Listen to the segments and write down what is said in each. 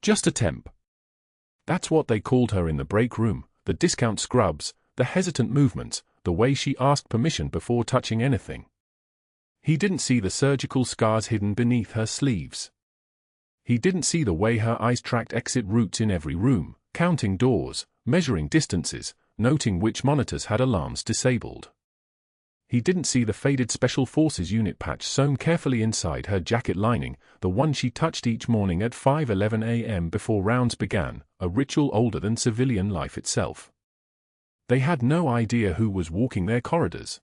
Just a temp. That's what they called her in the break room, the discount scrubs, the hesitant movements, the way she asked permission before touching anything. He didn't see the surgical scars hidden beneath her sleeves. He didn't see the way her eyes tracked exit routes in every room, counting doors, measuring distances, noting which monitors had alarms disabled. He didn't see the faded Special Forces unit patch sewn carefully inside her jacket lining, the one she touched each morning at 5:11 a.m. before rounds began, a ritual older than civilian life itself. They had no idea who was walking their corridors.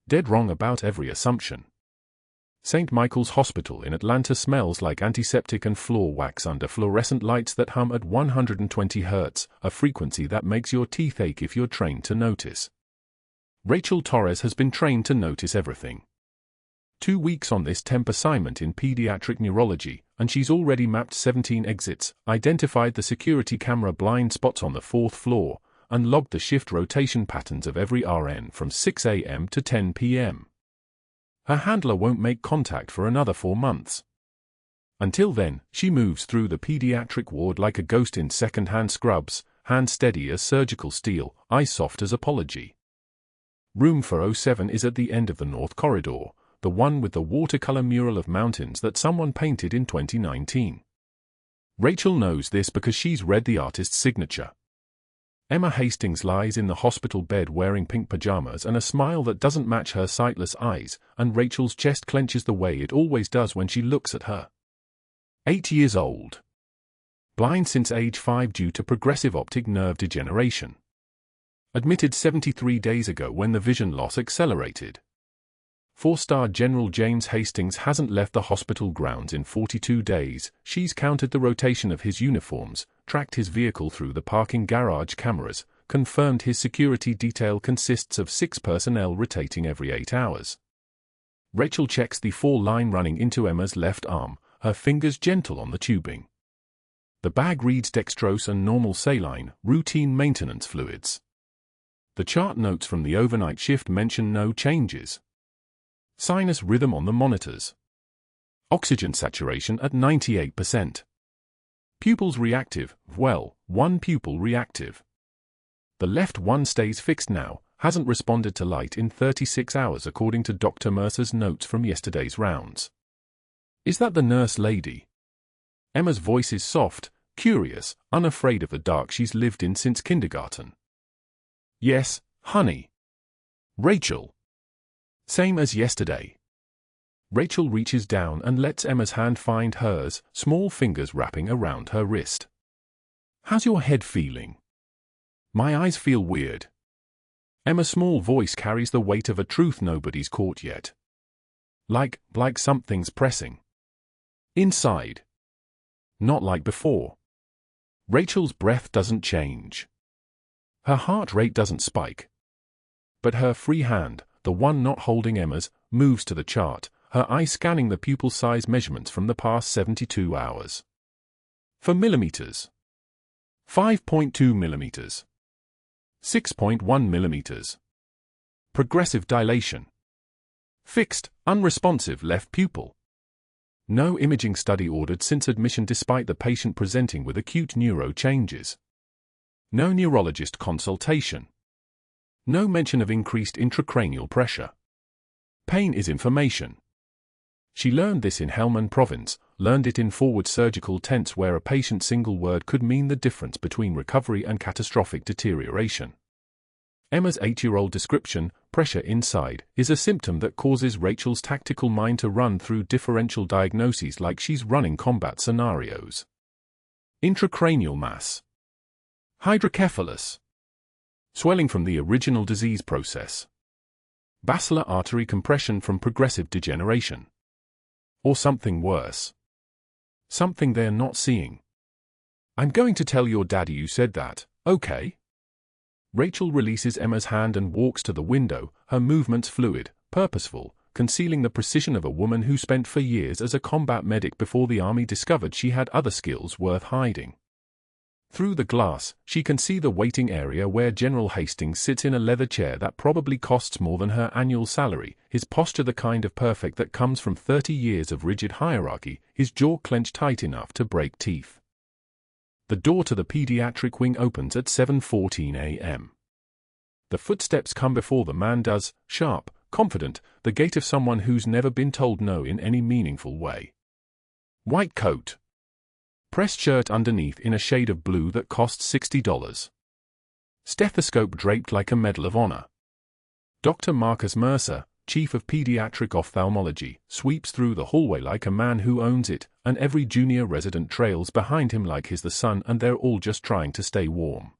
Dead wrong about every assumption. St. Michael's Hospital in Atlanta smells like antiseptic and floor wax under fluorescent lights that hum at 120 Hz, a frequency that makes your teeth ache if you're trained to notice. Rachel Torres has been trained to notice everything. 2 weeks on this temp assignment in pediatric neurology, and she's already mapped 17 exits, identified the security camera blind spots on the 4th floor, and logged the shift rotation patterns of every RN from 6 a.m. to 10 p.m. Her handler won't make contact for another 4 months. Until then, she moves through the pediatric ward like a ghost in second-hand scrubs, hand steady as surgical steel, eye soft as apology. Room 407 is at the end of the North Corridor, the one with the watercolor mural of mountains that someone painted in 2019. Rachel knows this because she's read the artist's signature. Emma Hastings lies in the hospital bed wearing pink pajamas and a smile that doesn't match her sightless eyes, and Rachel's chest clenches the way it always does when she looks at her. 8 years old. Blind since age 5 due to progressive optic nerve degeneration. Admitted 73 days ago when the vision loss accelerated. 4-star General James Hastings hasn't left the hospital grounds in 42 days. She's counted the rotation of his uniforms, tracked his vehicle through the parking garage cameras, confirmed his security detail consists of 6 personnel rotating every 8 hours. Rachel checks the 4-line running into Emma's left arm, her fingers gentle on the tubing. The bag reads dextrose and normal saline, routine maintenance fluids. The chart notes from the overnight shift mention no changes. Sinus rhythm on the monitors. Oxygen saturation at 98%. Pupils reactive, well, one pupil reactive. The left one stays fixed now, hasn't responded to light in 36 hours according to Dr. Mercer's notes from yesterday's rounds. Is that the nurse lady? Emma's voice is soft, curious, unafraid of the dark she's lived in since kindergarten. Yes, honey. Rachel. Same as yesterday. Rachel reaches down and lets Emma's hand find hers, small fingers wrapping around her wrist. How's your head feeling? My eyes feel weird. Emma's small voice carries the weight of a truth nobody's caught yet. Like something's pressing. Inside. Not like before. Rachel's breath doesn't change. Her heart rate doesn't spike. But her free hand, the one not holding Emma's, moves to the chart, her eye scanning the pupil size measurements from the past 72 hours. For millimeters. 5.2 millimeters. 6.1 millimeters. Progressive dilation. Fixed, unresponsive left pupil. No imaging study ordered since admission despite the patient presenting with acute neuro changes. No neurologist consultation. No mention of increased intracranial pressure. Pain is information. She learned this in Helmand Province, learned it in forward surgical tents where a patient's single word could mean the difference between recovery and catastrophic deterioration. Emma's 8-year-old description, pressure inside, is a symptom that causes Rachel's tactical mind to run through differential diagnoses like she's running combat scenarios. Intracranial mass. Hydrocephalus. Swelling from the original disease process. Basilar artery compression from progressive degeneration. Or something worse. Something they're not seeing. I'm going to tell your daddy you said that, okay? Rachel releases Emma's hand and walks to the window, her movements fluid, purposeful, concealing the precision of a woman who spent for years as a combat medic before the army discovered she had other skills worth hiding. Through the glass, she can see the waiting area where General Hastings sits in a leather chair that probably costs more than her annual salary, his posture the kind of perfect that comes from 30 years of rigid hierarchy, his jaw clenched tight enough to break teeth. The door to the pediatric wing opens at 7:14 a.m. The footsteps come before the man does, sharp, confident, the gait of someone who's never been told no in any meaningful way. White coat. Pressed shirt underneath in a shade of blue that costs $60. Stethoscope draped like a Medal of Honor. Dr. Marcus Mercer, Chief of Pediatric Ophthalmology, sweeps through the hallway like a man who owns it, and every junior resident trails behind him like he's the sun and they're all just trying to stay warm.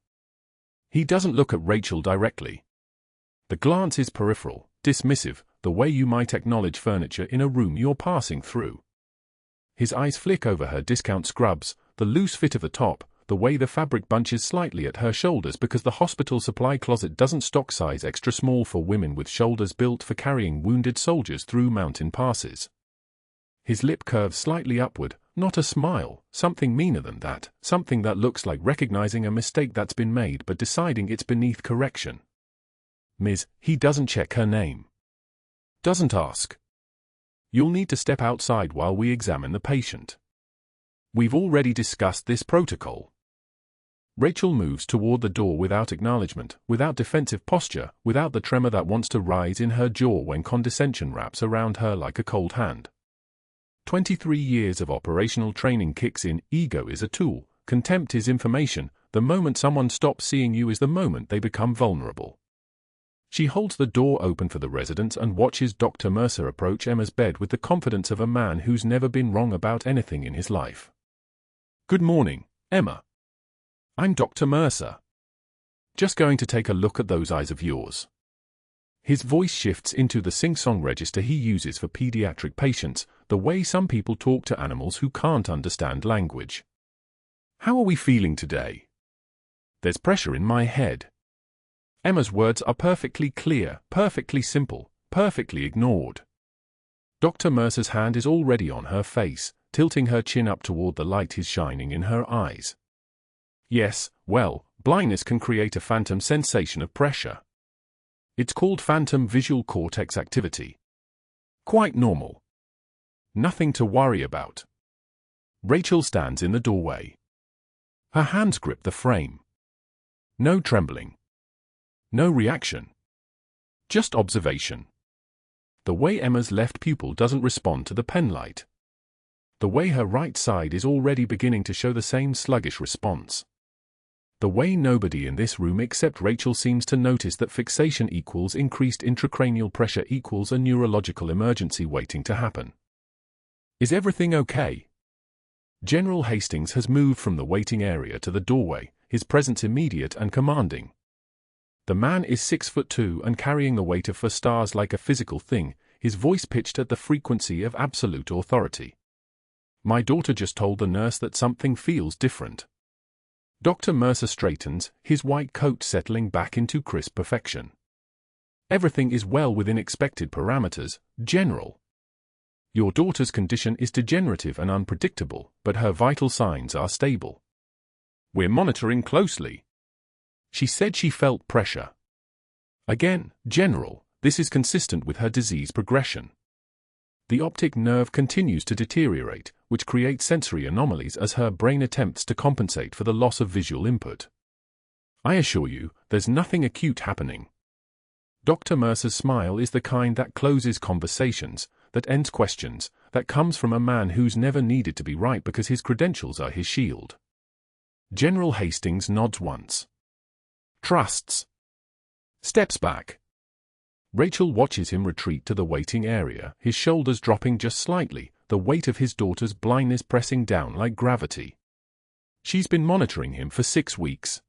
He doesn't look at Rachel directly. The glance is peripheral, dismissive, the way you might acknowledge furniture in a room you're passing through. His eyes flick over her discount scrubs, the loose fit of the top, the way the fabric bunches slightly at her shoulders because the hospital supply closet doesn't stock size extra small for women with shoulders built for carrying wounded soldiers through mountain passes. His lip curves slightly upward, not a smile, something meaner than that, something that looks like recognizing a mistake that's been made but deciding it's beneath correction. Ms. He doesn't check her name. Doesn't ask. You'll need to step outside while we examine the patient. We've already discussed this protocol. Rachel moves toward the door without acknowledgement, without defensive posture, without the tremor that wants to rise in her jaw when condescension wraps around her like a cold hand. 23 years of operational training kicks in. Ego is a tool, contempt is information. The moment someone stops seeing you is the moment they become vulnerable. She holds the door open for the residents and watches Dr. Mercer approach Emma's bed with the confidence of a man who's never been wrong about anything in his life. Good morning, Emma. I'm Dr. Mercer. Just going to take a look at those eyes of yours. His voice shifts into the sing-song register he uses for pediatric patients, the way some people talk to animals who can't understand language. How are we feeling today? There's pressure in my head. Emma's words are perfectly clear, perfectly simple, perfectly ignored. Dr. Mercer's hand is already on her face, tilting her chin up toward the light is shining in her eyes. Yes, well, blindness can create a phantom sensation of pressure. It's called phantom visual cortex activity. Quite normal. Nothing to worry about. Rachel stands in the doorway. Her hands grip the frame. No trembling. No reaction. Just observation. The way Emma's left pupil doesn't respond to the penlight. The way her right side is already beginning to show the same sluggish response. The way nobody in this room except Rachel seems to notice that fixation equals increased intracranial pressure equals a neurological emergency waiting to happen. Is everything okay? General Hastings has moved from the waiting area to the doorway, his presence immediate and commanding. The man is 6'2" and carrying the weight of 4 stars like a physical thing, his voice pitched at the frequency of absolute authority. My daughter just told the nurse that something feels different. Dr. Mercer straightens, his white coat settling back into crisp perfection. Everything is well within expected parameters, General. Your daughter's condition is degenerative and unpredictable, but her vital signs are stable. We're monitoring closely. She said she felt pressure. Again, General, this is consistent with her disease progression. The optic nerve continues to deteriorate, which creates sensory anomalies as her brain attempts to compensate for the loss of visual input. I assure you, there's nothing acute happening. Dr. Mercer's smile is the kind that closes conversations, that ends questions, that comes from a man who's never needed to be right because his credentials are his shield. General Hastings nods once. Trusts. Steps back. Rachel watches him retreat to the waiting area, his shoulders dropping just slightly, the weight of his daughter's blindness pressing down like gravity. She's been monitoring him for 6 weeks.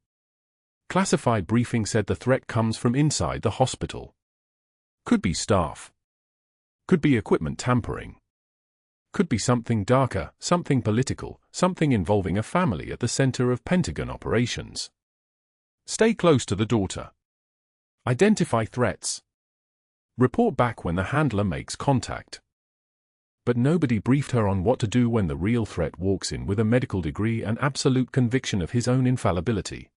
Classified briefing said the threat comes from inside the hospital. Could be staff. Could be equipment tampering. Could be something darker, something political, something involving a family at the center of Pentagon operations. Stay close to the daughter. Identify threats. Report back when the handler makes contact. But nobody briefed her on what to do when the real threat walks in with a medical degree and absolute conviction of his own infallibility.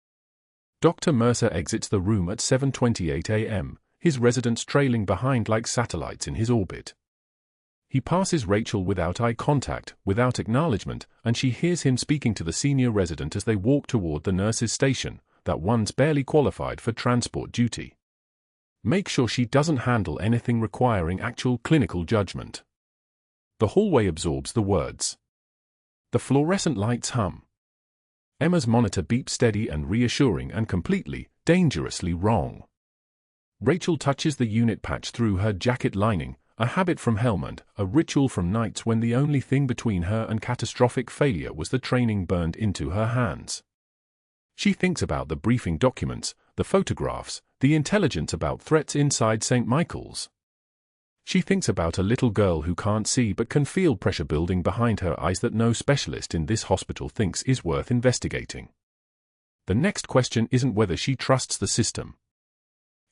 Dr. Mercer exits the room at 7:28 a.m., his residents trailing behind like satellites in his orbit. He passes Rachel without eye contact, without acknowledgement, and she hears him speaking to the senior resident as they walk toward the nurse's station, that one's barely qualified for transport duty. Make sure she doesn't handle anything requiring actual clinical judgment. The hallway absorbs the words. The fluorescent lights hum. Emma's monitor beeps steady and reassuring and completely, dangerously wrong. Rachel touches the unit patch through her jacket lining, a habit from Helmand, a ritual from nights when the only thing between her and catastrophic failure was the training burned into her hands. She thinks about the briefing documents, the photographs, the intelligence about threats inside St. Michael's. She thinks about a little girl who can't see but can feel pressure building behind her eyes that no specialist in this hospital thinks is worth investigating. The next question isn't whether she trusts the system.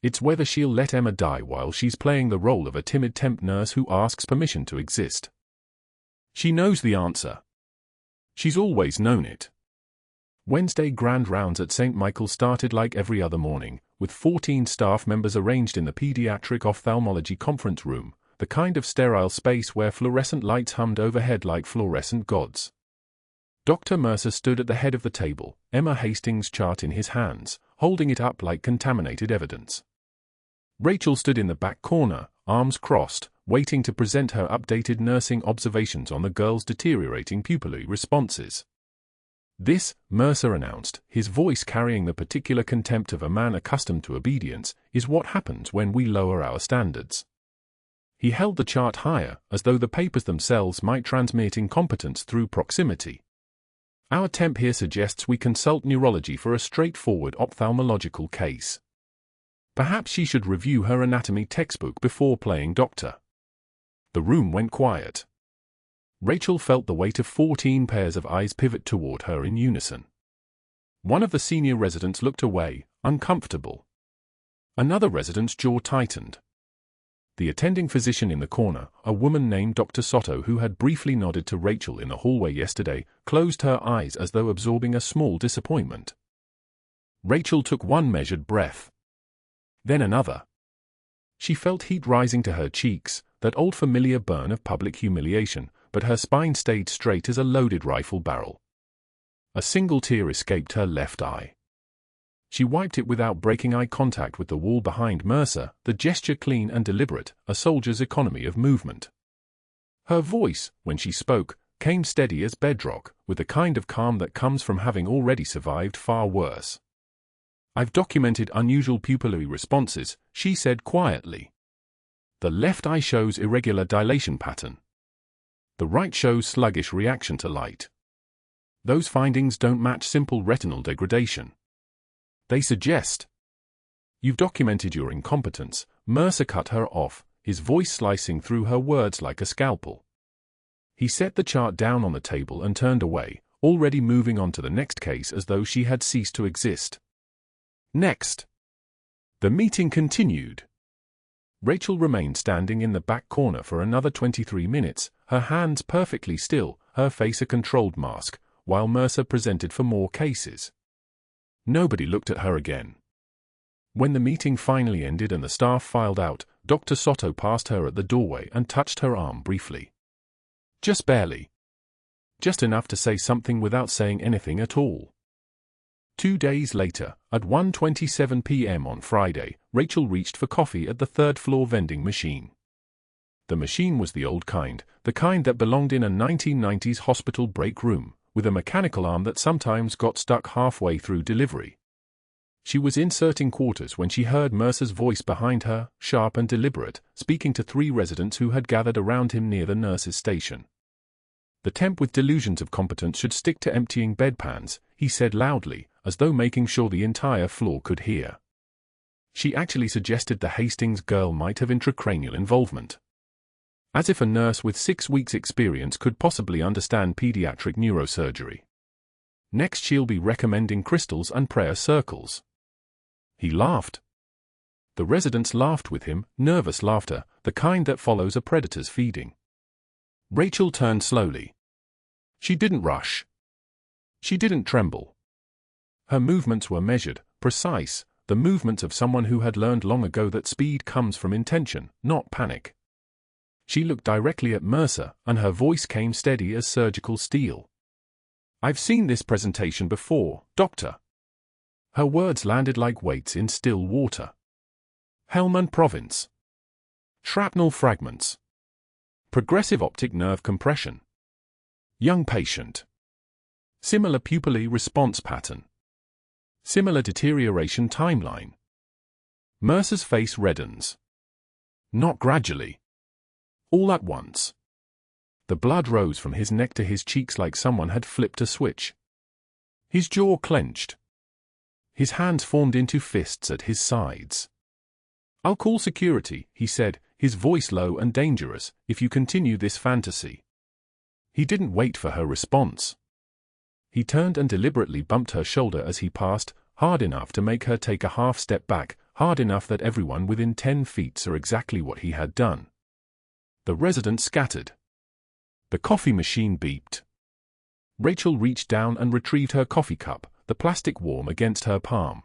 It's whether she'll let Emma die while she's playing the role of a timid temp nurse who asks permission to exist. She knows the answer. She's always known it. Wednesday grand rounds at St. Michael's started like every other morning, with 14 staff members arranged in the pediatric ophthalmology conference room, the kind of sterile space where fluorescent lights hummed overhead like fluorescent gods. Dr. Mercer stood at the head of the table, Emma Hastings' chart in his hands, holding it up like contaminated evidence. Rachel stood in the back corner, arms crossed, waiting to present her updated nursing observations on the girl's deteriorating pupillary responses. This, Mercer announced, his voice carrying the particular contempt of a man accustomed to obedience, is what happens when we lower our standards. He held the chart higher, as though the papers themselves might transmit incompetence through proximity. Our temp here suggests we consult neurology for a straightforward ophthalmological case. Perhaps she should review her anatomy textbook before playing doctor. The room went quiet. Rachel felt the weight of 14 pairs of eyes pivot toward her in unison. One of the senior residents looked away, uncomfortable. Another resident's jaw tightened. The attending physician in the corner, a woman named Dr. Soto who had briefly nodded to Rachel in the hallway yesterday, closed her eyes as though absorbing a small disappointment. Rachel took one measured breath. Then another. She felt heat rising to her cheeks, that old familiar burn of public humiliation, but her spine stayed straight as a loaded rifle barrel. A single tear escaped her left eye. She wiped it without breaking eye contact with the wall behind Mercer, the gesture clean and deliberate, a soldier's economy of movement. Her voice, when she spoke, came steady as bedrock, with the kind of calm that comes from having already survived far worse. "I've documented unusual pupillary responses," she said quietly. "The left eye shows irregular dilation pattern. The right shows sluggish reaction to light. Those findings don't match simple retinal degradation. They suggest—" "You've documented your incompetence," Mercer cut her off, his voice slicing through her words like a scalpel. He set the chart down on the table and turned away, already moving on to the next case as though she had ceased to exist. Next. The meeting continued. Rachel remained standing in the back corner for another 23 minutes, her hands perfectly still, her face a controlled mask, while Mercer presented for more cases. Nobody looked at her again. When the meeting finally ended and the staff filed out, Dr. Soto passed her at the doorway and touched her arm briefly. Just barely. Just enough to say something without saying anything at all. 2 days later, at 1:27 p.m. on Friday, Rachel reached for coffee at the third-floor vending machine. The machine was the old kind, the kind that belonged in a 1990s hospital break room, with a mechanical arm that sometimes got stuck halfway through delivery. She was inserting quarters when she heard Mercer's voice behind her, sharp and deliberate, speaking to 3 residents who had gathered around him near the nurse's station. "The temp with delusions of competence should stick to emptying bedpans," he said loudly, as though making sure the entire floor could hear. She actually suggested the Hastings girl might have intracranial involvement. As if a nurse with 6 weeks' experience could possibly understand pediatric neurosurgery. Next she'll be recommending crystals and prayer circles. He laughed. The residents laughed with him, nervous laughter, the kind that follows a predator's feeding. Rachel turned slowly. She didn't rush. She didn't tremble. Her movements were measured, precise, the movements of someone who had learned long ago that speed comes from intention, not panic. She looked directly at Mercer, and her voice came steady as surgical steel. "I've seen this presentation before, Doctor." Her words landed like weights in still water. Helmand Province. Shrapnel fragments. Progressive optic nerve compression. Young patient. Similar pupillary response pattern. Similar deterioration timeline. Mercer's face reddens. Not gradually. All at once. The blood rose from his neck to his cheeks like someone had flipped a switch. His jaw clenched. His hands formed into fists at his sides. "I'll call security," he said, his voice low and dangerous, "if you continue this fantasy." He didn't wait for her response. He turned and deliberately bumped her shoulder as he passed, hard enough to make her take a half step back, hard enough that everyone within 10 feet saw exactly what he had done. The resident scattered. The coffee machine beeped. Rachel reached down and retrieved her coffee cup, the plastic warm against her palm.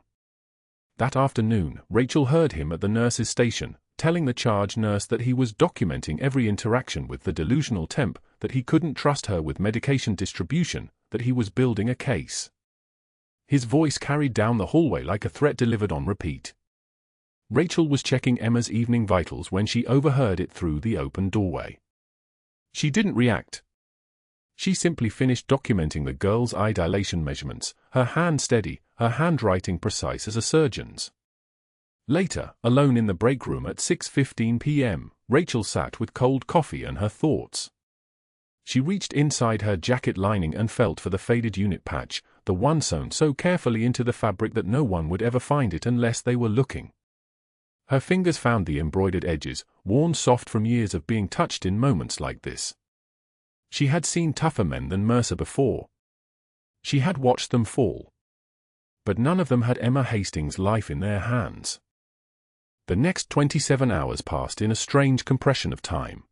That afternoon, Rachel heard him at the nurse's station, telling the charge nurse that he was documenting every interaction with the delusional temp, that he couldn't trust her with medication distribution, that he was building a case. His voice carried down the hallway like a threat delivered on repeat. Rachel was checking Emma's evening vitals when she overheard it through the open doorway. She didn't react. She simply finished documenting the girl's eye dilation measurements, her hand steady, her handwriting precise as a surgeon's. Later, alone in the break room at 6:15 p.m., Rachel sat with cold coffee and her thoughts. She reached inside her jacket lining and felt for the faded unit patch, the one sewn so carefully into the fabric that no one would ever find it unless they were looking. Her fingers found the embroidered edges, worn soft from years of being touched in moments like this. She had seen tougher men than Mercer before. She had watched them fall. But none of them had Emma Hastings' life in their hands. The next 27 hours passed in a strange compression of time.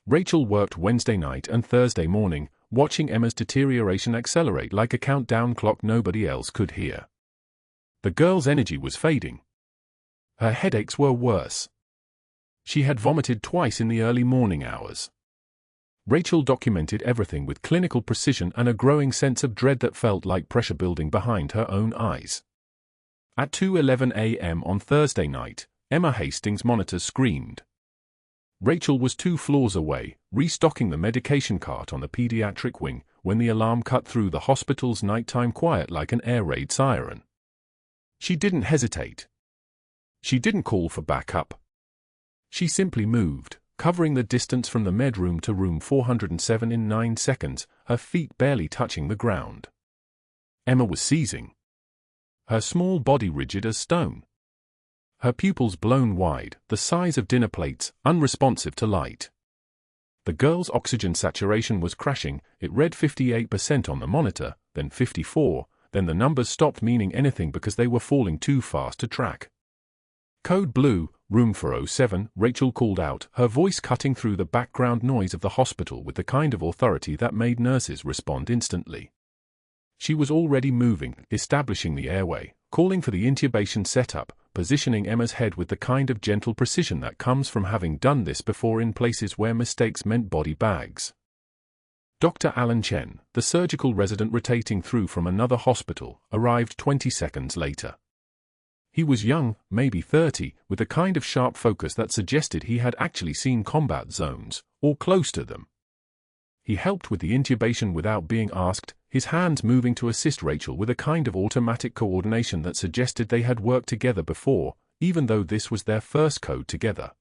Rachel worked Wednesday night and Thursday morning, watching Emma's deterioration accelerate like a countdown clock nobody else could hear. The girl's energy was fading. Her headaches were worse. She had vomited twice in the early morning hours. Rachel documented everything with clinical precision and a growing sense of dread that felt like pressure building behind her own eyes. At 2:11 a.m. on Thursday night, Emma Hastings' monitor screamed. Rachel was 2 floors away, restocking the medication cart on the pediatric wing, when the alarm cut through the hospital's nighttime quiet like an air raid siren. She didn't hesitate. She didn't call for backup. She simply moved, covering the distance from the med room to room 407 in 9 seconds, her feet barely touching the ground. Emma was seizing. Her small body rigid as stone. Her pupils blown wide, the size of dinner plates, unresponsive to light. The girl's oxygen saturation was crashing. It read 58% on the monitor, then 54%, then the numbers stopped meaning anything because they were falling too fast to track. "Code blue, room 407, Rachel called out, her voice cutting through the background noise of the hospital with the kind of authority that made nurses respond instantly. She was already moving, establishing the airway, calling for the intubation setup, positioning Emma's head with the kind of gentle precision that comes from having done this before in places where mistakes meant body bags. Dr. Alan Chen, the surgical resident rotating through from another hospital, arrived 20 seconds later. He was young, maybe 30, with a kind of sharp focus that suggested he had actually seen combat zones, or close to them. He helped with the intubation without being asked, his hands moving to assist Rachel with a kind of automatic coordination that suggested they had worked together before, even though this was their first code together.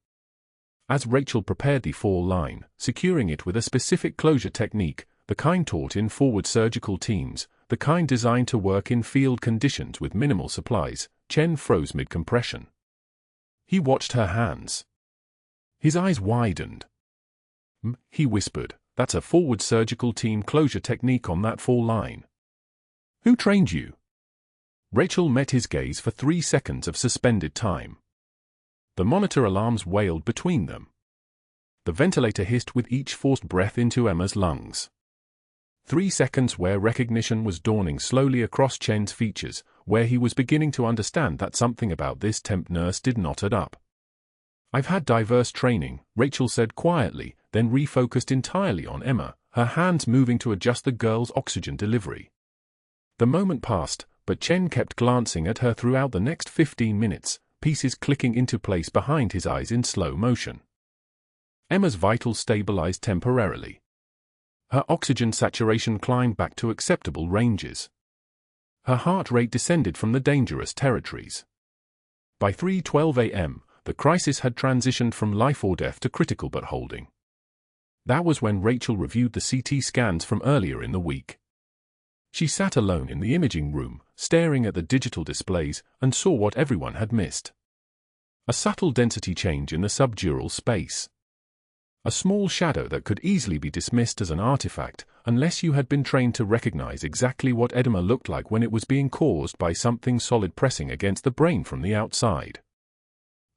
As Rachel prepared the fall line, securing it with a specific closure technique, the kind taught in forward surgical teams, the kind designed to work in field conditions with minimal supplies, Chen froze mid-compression. He watched her hands. His eyes widened. He whispered, "That's a forward surgical team closure technique on that fall line. Who trained you?" Rachel met his gaze for 3 seconds of suspended time. The monitor alarms wailed between them. The ventilator hissed with each forced breath into Emma's lungs. 3 seconds where recognition was dawning slowly across Chen's features, where he was beginning to understand that something about this temp nurse did not add up. I've had diverse training, Rachel said quietly, then refocused entirely on Emma, her hands moving to adjust the girl's oxygen delivery. The moment passed, but Chen kept glancing at her throughout the next 15 minutes, pieces clicking into place behind his eyes in slow motion. Emma's vitals stabilized temporarily. Her oxygen saturation climbed back to acceptable ranges. Her heart rate descended from the dangerous territories. By 3:12 a.m., the crisis had transitioned from life or death to critical but holding. That was when Rachel reviewed the CT scans from earlier in the week. She sat alone in the imaging room, staring at the digital displays, and saw what everyone had missed. A subtle density change in the subdural space. A small shadow that could easily be dismissed as an artifact, unless you had been trained to recognize exactly what edema looked like when it was being caused by something solid pressing against the brain from the outside.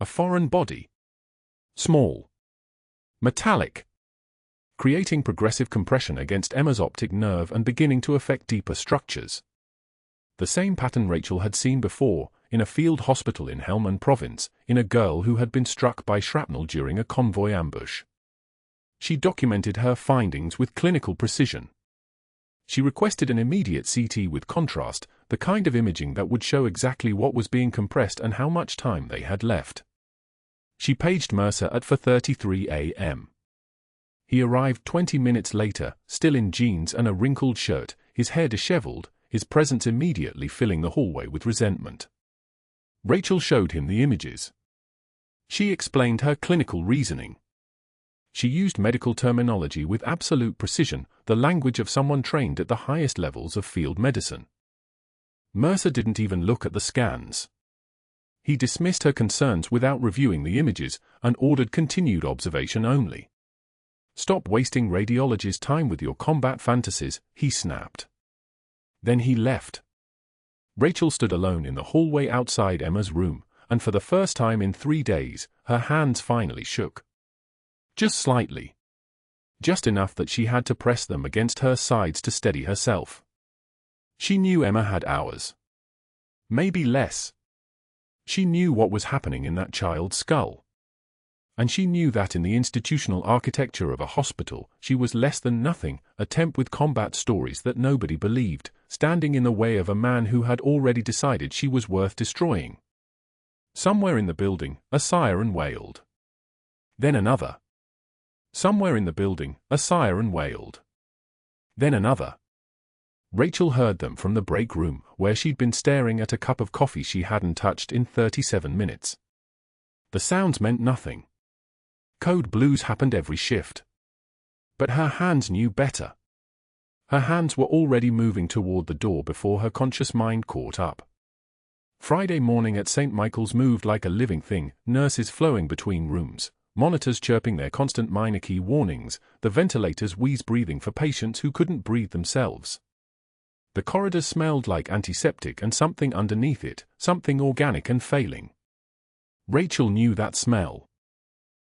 A foreign body. Small. Metallic. Creating progressive compression against Emma's optic nerve and beginning to affect deeper structures. The same pattern Rachel had seen before, in a field hospital in Helmand Province, in a girl who had been struck by shrapnel during a convoy ambush. She documented her findings with clinical precision. She requested an immediate CT with contrast, the kind of imaging that would show exactly what was being compressed and how much time they had left. She paged Mercer at 4:33 a.m. He arrived 20 minutes later, still in jeans and a wrinkled shirt, his hair disheveled, his presence immediately filling the hallway with resentment. Rachel showed him the images. She explained her clinical reasoning. She used medical terminology with absolute precision, the language of someone trained at the highest levels of field medicine. Mercer didn't even look at the scans. He dismissed her concerns without reviewing the images and ordered continued observation only. "Stop wasting radiology's time with your combat fantasies," he snapped. Then he left. Rachel stood alone in the hallway outside Emma's room, and for the first time in 3 days, her hands finally shook. Just slightly. Just enough that she had to press them against her sides to steady herself. She knew Emma had hours. Maybe less. She knew what was happening in that child's skull. And she knew that in the institutional architecture of a hospital, she was less than nothing, a temp with combat stories that nobody believed, standing in the way of a man who had already decided she was worth destroying. Somewhere in the building, a siren wailed. Then another. Somewhere in the building, a siren wailed. Then another. Rachel heard them from the break room, where she'd been staring at a cup of coffee she hadn't touched in 37 minutes. The sounds meant nothing. Code blues happened every shift. But her hands knew better. Her hands were already moving toward the door before her conscious mind caught up. Friday morning at St. Michael's moved like a living thing, nurses flowing between rooms, monitors chirping their constant minor key warnings, the ventilators wheeze-breathing for patients who couldn't breathe themselves. The corridors smelled like antiseptic and something underneath it, something organic and failing. Rachel knew that smell.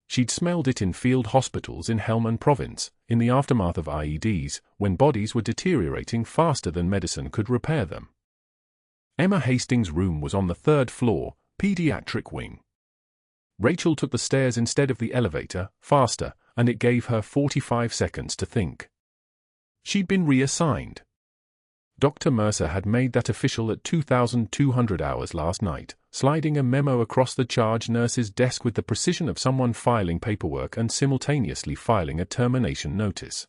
She'd smelled it in field hospitals in Helmand Province, in the aftermath of IEDs, when bodies were deteriorating faster than medicine could repair them. Emma Hastings' room was on the 3rd floor, pediatric wing. Rachel took the stairs instead of the elevator, faster, and it gave her 45 seconds to think. She'd been reassigned. Dr. Mercer had made that official at 2,200 hours last night, sliding a memo across the charge nurse's desk with the precision of someone filing paperwork and simultaneously filing a termination notice.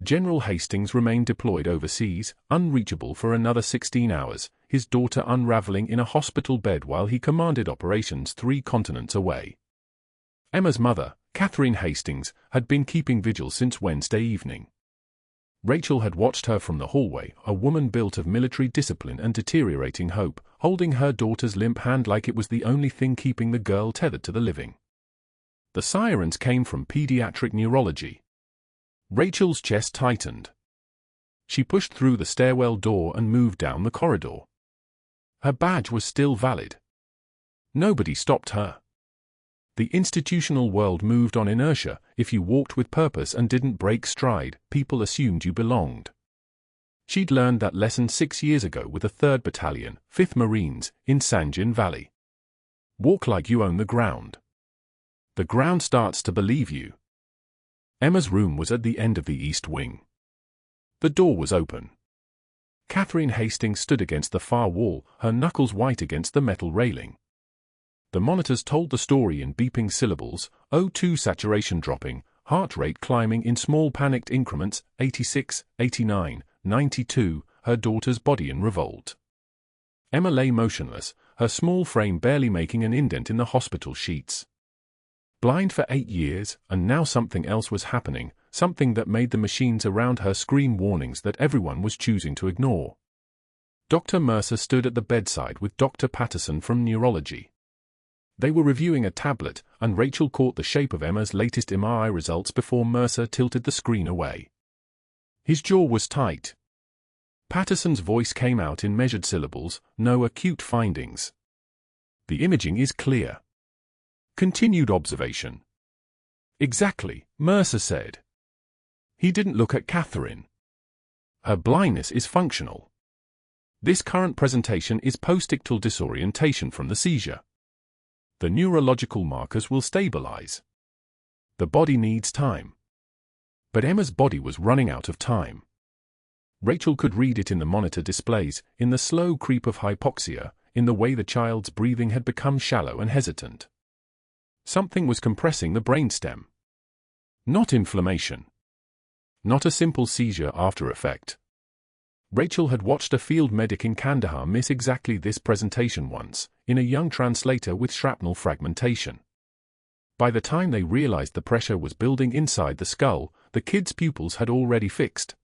General Hastings remained deployed overseas, unreachable for another 16 hours, his daughter unraveling in a hospital bed while he commanded operations 3 continents away. Emma's mother, Catherine Hastings, had been keeping vigil since Wednesday evening. Rachel had watched her from the hallway, a woman built of military discipline and deteriorating hope, holding her daughter's limp hand like it was the only thing keeping the girl tethered to the living. The sirens came from pediatric neurology. Rachel's chest tightened. She pushed through the stairwell door and moved down the corridor. Her badge was still valid. Nobody stopped her. The institutional world moved on inertia. If you walked with purpose and didn't break stride, people assumed you belonged. She'd learned that lesson 6 years ago with the 3rd Battalion, 5th Marines, in Sanjin Valley. Walk like you own the ground. The ground starts to believe you. Emma's room was at the end of the east wing. The door was open. Catherine Hastings stood against the far wall, her knuckles white against the metal railing. The monitors told the story in beeping syllables, O2 saturation dropping, heart rate climbing in small panicked increments, 86, 89, 92, her daughter's body in revolt. Emma lay motionless, her small frame barely making an indent in the hospital sheets. Blind for 8 years, and now something else was happening, something that made the machines around her scream warnings that everyone was choosing to ignore. Dr. Mercer stood at the bedside with Dr. Patterson from neurology. They were reviewing a tablet, and Rachel caught the shape of Emma's latest MRI results before Mercer tilted the screen away. His jaw was tight. Patterson's voice came out in measured syllables, no acute findings. The imaging is clear. Continued observation. Exactly, Mercer said. He didn't look at Catherine. Her blindness is functional. This current presentation is postictal disorientation from the seizure. The neurological markers will stabilize. The body needs time. But Emma's body was running out of time. Rachel could read it in the monitor displays, in the slow creep of hypoxia, in the way the child's breathing had become shallow and hesitant. Something was compressing the brainstem. Not inflammation. Not a simple seizure after effect. Rachel had watched a field medic in Kandahar miss exactly this presentation once, in a young translator with shrapnel fragmentation. By the time they realized the pressure was building inside the skull, the kid's pupils had already fixed.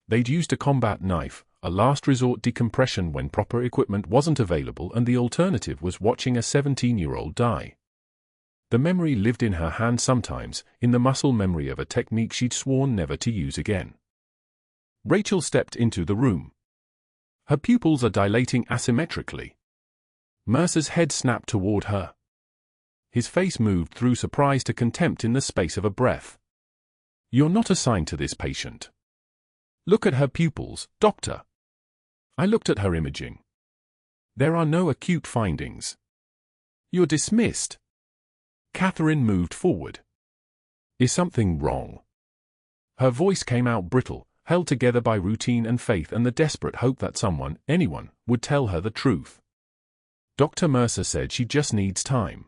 They'd used a combat knife, a last resort decompression when proper equipment wasn't available, and the alternative was watching a 17-year-old die. The memory lived in her hand sometimes, in the muscle memory of a technique she'd sworn never to use again. Rachel stepped into the room. Her pupils are dilating asymmetrically. Mercer's head snapped toward her. His face moved through surprise to contempt in the space of a breath. You're not assigned to this patient. Look at her pupils, doctor. I looked at her imaging. There are no acute findings. You're dismissed. Catherine moved forward. Is something wrong? Her voice came out brittle, held together by routine and faith and the desperate hope that someone, anyone, would tell her the truth. Dr. Mercer said she just needs time.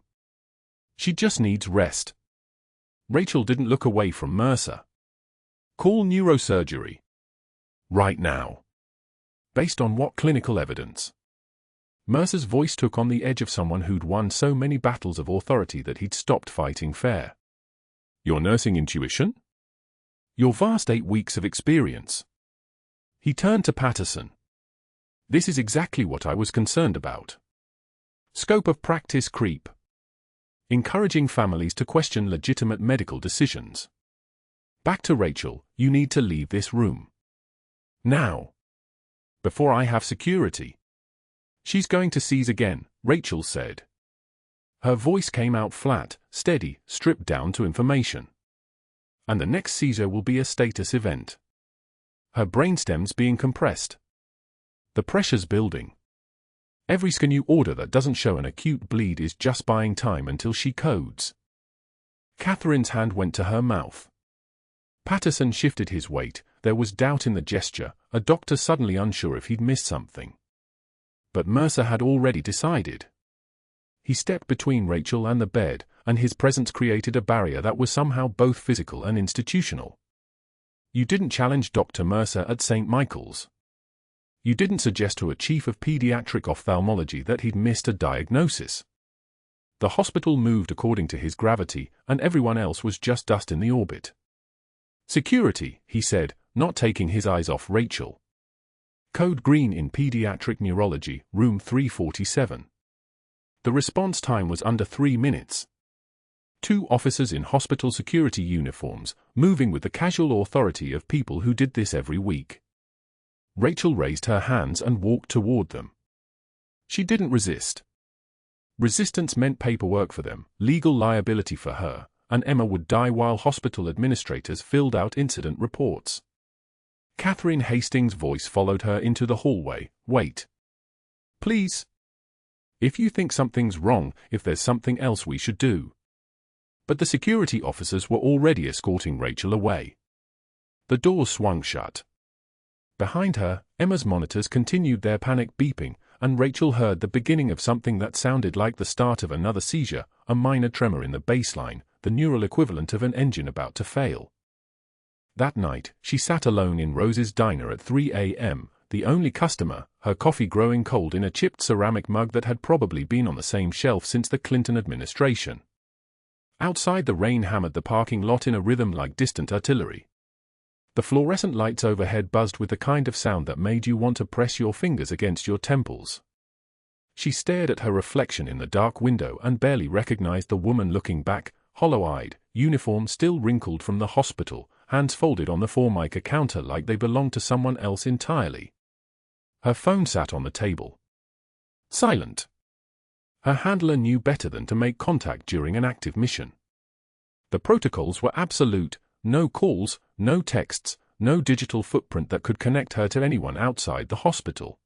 She just needs rest. Rachel didn't look away from Mercer. Call neurosurgery. Right now. Based on what clinical evidence? Mercer's voice took on the edge of someone who'd won so many battles of authority that he'd stopped fighting fair. Your nursing intuition? Your vast 8 weeks of experience. He turned to Patterson. This is exactly what I was concerned about. Scope of practice creep. Encouraging families to question legitimate medical decisions. Back to Rachel, you need to leave this room. Now. Before I have security. She's going to seize again, Rachel said. Her voice came out flat, steady, stripped down to information. And the next seizure will be a status event. Her brainstem's being compressed. The pressure's building. Every SCNU order that doesn't show an acute bleed is just buying time until she codes. Catherine's hand went to her mouth. Patterson shifted his weight, there was doubt in the gesture, a doctor suddenly unsure if he'd missed something. But Mercer had already decided. He stepped between Rachel and the bed, and his presence created a barrier that was somehow both physical and institutional. You didn't challenge Dr. Mercer at St. Michael's. You didn't suggest to a chief of pediatric ophthalmology that he'd missed a diagnosis. The hospital moved according to his gravity, and everyone else was just dust in the orbit. Security, he said, not taking his eyes off Rachel. Code green in pediatric neurology, room 347. The response time was under 3 minutes. 2 officers in hospital security uniforms, moving with the casual authority of people who did this every week. Rachel raised her hands and walked toward them. She didn't resist. Resistance meant paperwork for them, legal liability for her, and Emma would die while hospital administrators filled out incident reports. Catherine Hastings' voice followed her into the hallway. Wait. Please. If you think something's wrong, if there's something else we should do. but the security officers were already escorting Rachel away. The door swung shut. Behind her, Emma's monitors continued their panic beeping, and Rachel heard the beginning of something that sounded like the start of another seizure, a minor tremor in the baseline, the neural equivalent of an engine about to fail. That night, she sat alone in Rose's diner at 3 a.m., the only customer, her coffee growing cold in a chipped ceramic mug that had probably been on the same shelf since the Clinton administration. Outside, the rain hammered the parking lot in a rhythm like distant artillery. The fluorescent lights overhead buzzed with the kind of sound that made you want to press your fingers against your temples. She stared at her reflection in the dark window and barely recognized the woman looking back, hollow-eyed, uniform still wrinkled from the hospital, hands folded on the Formica counter like they belonged to someone else entirely. Her phone sat on the table. Silent. Her handler knew better than to make contact during an active mission. The protocols were absolute: no calls, no texts, no digital footprint that could connect her to anyone outside the hospital.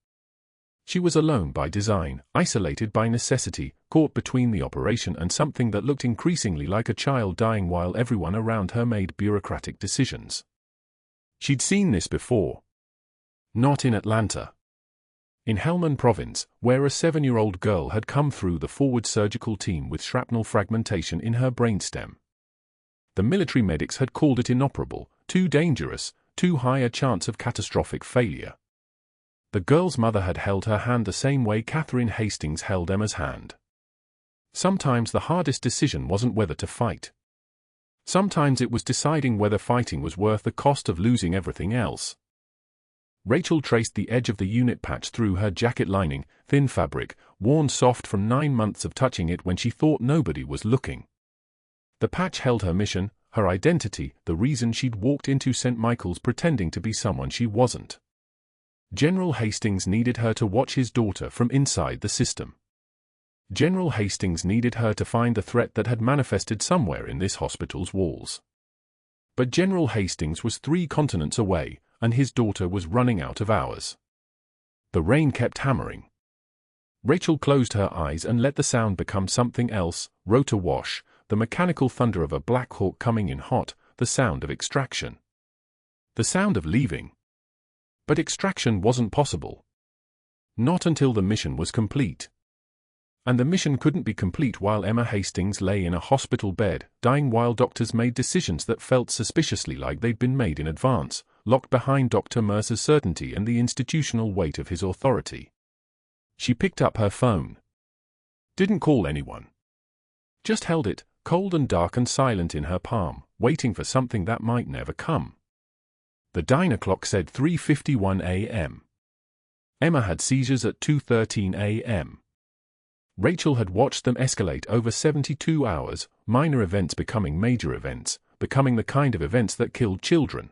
She was alone by design, isolated by necessity, caught between the operation and something that looked increasingly like a child dying while everyone around her made bureaucratic decisions. She'd seen this before. Not in Atlanta. In Helmand Province, where a 7-year-old girl had come through the forward surgical team with shrapnel fragmentation in her brainstem. The military medics had called it inoperable, too dangerous, too high a chance of catastrophic failure. The girl's mother had held her hand the same way Catherine Hastings held Emma's hand. Sometimes the hardest decision wasn't whether to fight. Sometimes it was deciding whether fighting was worth the cost of losing everything else. Rachel traced the edge of the unit patch through her jacket lining, thin fabric, worn soft from 9 months of touching it when she thought nobody was looking. The patch held her mission, her identity, the reason she'd walked into St. Michael's pretending to be someone she wasn't. General Hastings needed her to watch his daughter from inside the system. General Hastings needed her to find the threat that had manifested somewhere in this hospital's walls. But General Hastings was 3 continents away, and his daughter was running out of hours. The rain kept hammering. Rachel closed her eyes and let the sound become something else: rotor wash, the mechanical thunder of a Black Hawk coming in hot, the sound of extraction. The sound of leaving. But extraction wasn't possible. Not until the mission was complete. And the mission couldn't be complete while Emma Hastings lay in a hospital bed, dying while doctors made decisions that felt suspiciously like they'd been made in advance, locked behind Dr. Mercer's certainty and the institutional weight of his authority. She picked up her phone. Didn't call anyone. Just held it, cold and dark and silent in her palm, waiting for something that might never come. The diner clock said 3:51 a.m. Emma had seizures at 2:13 a.m. Rachel had watched them escalate over 72 hours, minor events becoming major events, becoming the kind of events that killed children.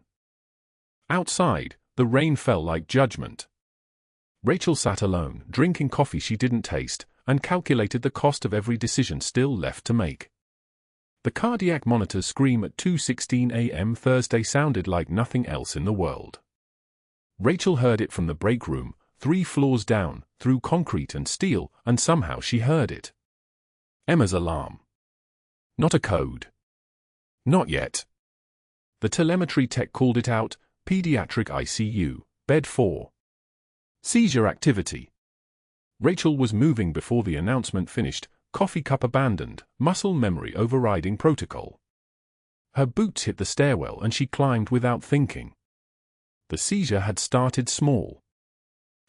Outside, the rain fell like judgment. Rachel sat alone, drinking coffee she didn't taste, and calculated the cost of every decision still left to make. The cardiac monitor's scream at 2:16 a.m. Thursday sounded like nothing else in the world. Rachel heard it from the break room, 3 floors down, through concrete and steel, and somehow she heard it. Emma's alarm. Not a code. Not yet. The telemetry tech called it out: pediatric ICU, bed 4. Seizure activity. Rachel was moving before the announcement finished, coffee cup abandoned, muscle memory overriding protocol. Her boots hit the stairwell and she climbed without thinking. The seizure had started small.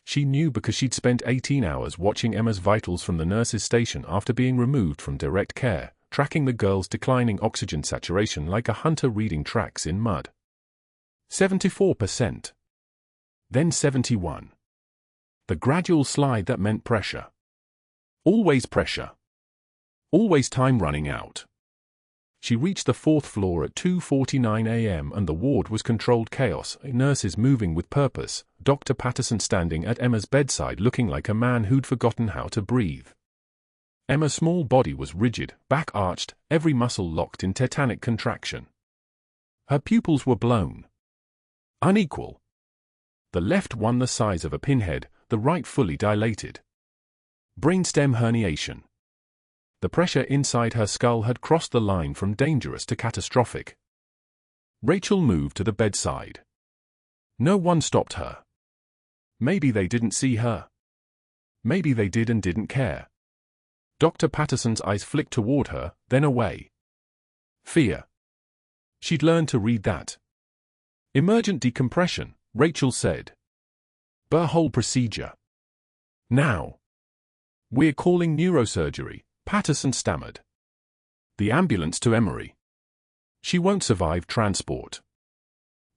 She knew because she'd spent 18 hours watching Emma's vitals from the nurse's station after being removed from direct care, tracking the girl's declining oxygen saturation like a hunter reading tracks in mud. 74%. Then 71. The gradual slide that meant pressure. Always pressure. Always time running out. She reached the 4th floor at 2:49 a.m. and the ward was controlled chaos, nurses moving with purpose, Dr. Patterson standing at Emma's bedside looking like a man who'd forgotten how to breathe. Emma's small body was rigid, back arched, every muscle locked in tetanic contraction. Her pupils were blown. Unequal. The left one the size of a pinhead, the right fully dilated. Brainstem herniation. The pressure inside her skull had crossed the line from dangerous to catastrophic. Rachel moved to the bedside. No one stopped her. Maybe they didn't see her. Maybe they did and didn't care. Dr. Patterson's eyes flicked toward her, then away. Fear. She'd learned to read that. Emergent decompression, Rachel said. Burr hole procedure. Now. We're calling neurosurgery, Patterson stammered. The ambulance to Emory. She won't survive transport.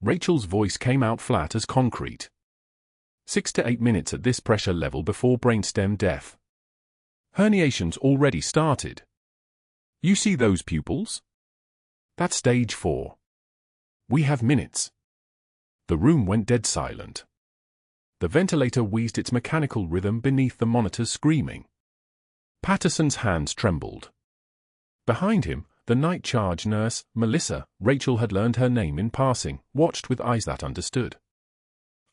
Rachel's voice came out flat as concrete. 6 to 8 minutes at this pressure level before brainstem death. Herniation's already started. You see those pupils? That's stage 4. We have minutes. The room went dead silent. The ventilator wheezed its mechanical rhythm beneath the monitor's screaming. Patterson's hands trembled. Behind him, the night charge nurse, Melissa, Rachel had learned her name in passing, watched with eyes that understood.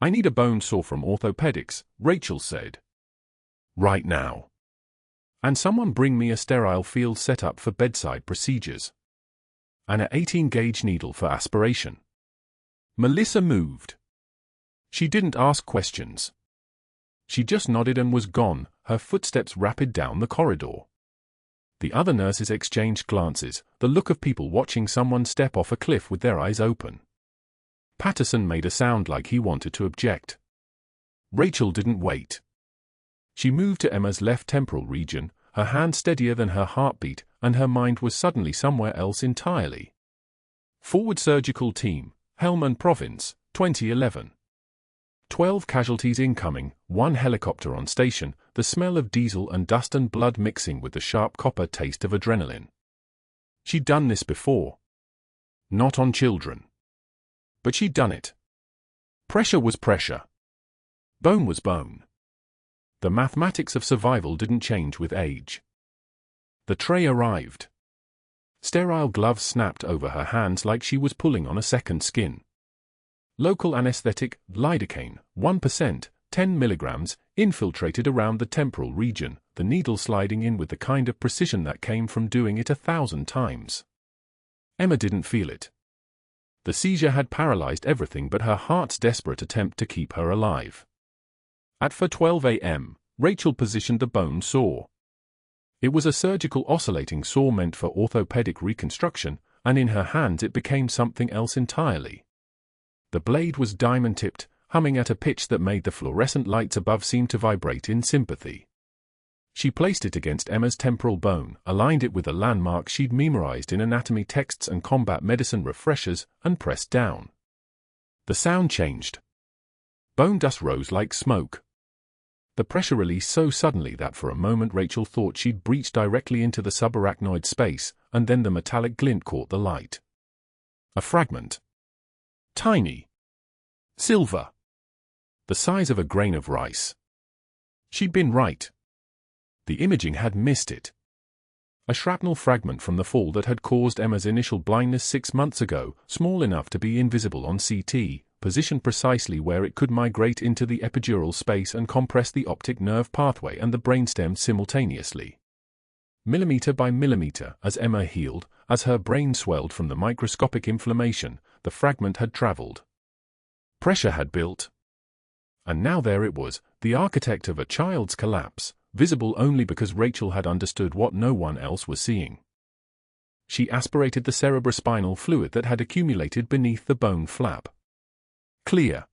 I need a bone saw from orthopedics, Rachel said. Right now. And someone bring me a sterile field set up for bedside procedures. And a 18-gauge needle for aspiration. Melissa moved. She didn't ask questions. She just nodded and was gone, her footsteps rapid down the corridor. The other nurses exchanged glances, the look of people watching someone step off a cliff with their eyes open. Patterson made a sound like he wanted to object. Rachel didn't wait. She moved to Emma's left temporal region, her hand steadier than her heartbeat, and her mind was suddenly somewhere else entirely. Forward Surgical Team, Helmand Province, 2011. 12 casualties incoming, 1 helicopter on station, the smell of diesel and dust and blood mixing with the sharp copper taste of adrenaline. She'd done this before. Not on children. But she'd done it. Pressure was pressure. Bone was bone. The mathematics of survival didn't change with age. The tray arrived. Sterile gloves snapped over her hands like she was pulling on a second skin. Local anesthetic, lidocaine, 1%, 10 milligrams, infiltrated around the temporal region, the needle sliding in with the kind of precision that came from doing it 1,000 times. Emma didn't feel it. The seizure had paralyzed everything but her heart's desperate attempt to keep her alive. At 4:12 a.m., Rachel positioned the bone saw. It was a surgical oscillating saw meant for orthopedic reconstruction, and in her hands it became something else entirely. The blade was diamond-tipped, humming at a pitch that made the fluorescent lights above seem to vibrate in sympathy. She placed it against Emma's temporal bone, aligned it with a landmark she'd memorized in anatomy texts and combat medicine refreshers, and pressed down. The sound changed. Bone dust rose like smoke. The pressure released so suddenly that for a moment Rachel thought she'd breached directly into the subarachnoid space, and then the metallic glint caught the light. A fragment. Tiny. Silver. The size of a grain of rice. She'd been right. The imaging had missed it. A shrapnel fragment from the fall that had caused Emma's initial blindness 6 months ago, small enough to be invisible on CT, positioned precisely where it could migrate into the epidural space and compress the optic nerve pathway and the brainstem simultaneously. Millimeter by millimeter, as Emma healed, as her brain swelled from the microscopic inflammation, the fragment had traveled. Pressure had built. And now there it was, the architect of a child's collapse, visible only because Rachel had understood what no one else was seeing. She aspirated the cerebrospinal fluid that had accumulated beneath the bone flap. Clear.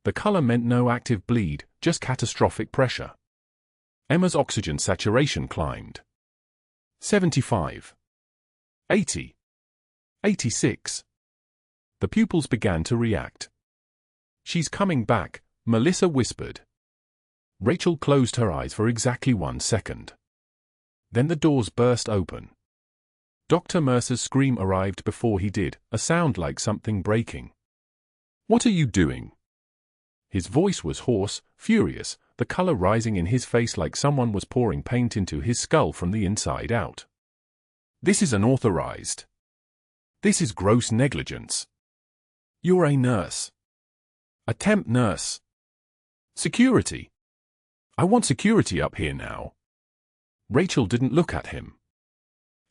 The color meant no active bleed, just catastrophic pressure. Emma's oxygen saturation climbed. 75. 80. 86. The pupils began to react. She's coming back, Melissa whispered. Rachel closed her eyes for exactly 1 second. Then the doors burst open. Dr. Mercer's scream arrived before he did, a sound like something breaking. What are you doing? His voice was hoarse, furious, the color rising in his face like someone was pouring paint into his skull from the inside out. This is unauthorized. This is gross negligence. You're a nurse. A temp nurse. Security. I want security up here now. Rachel didn't look at him.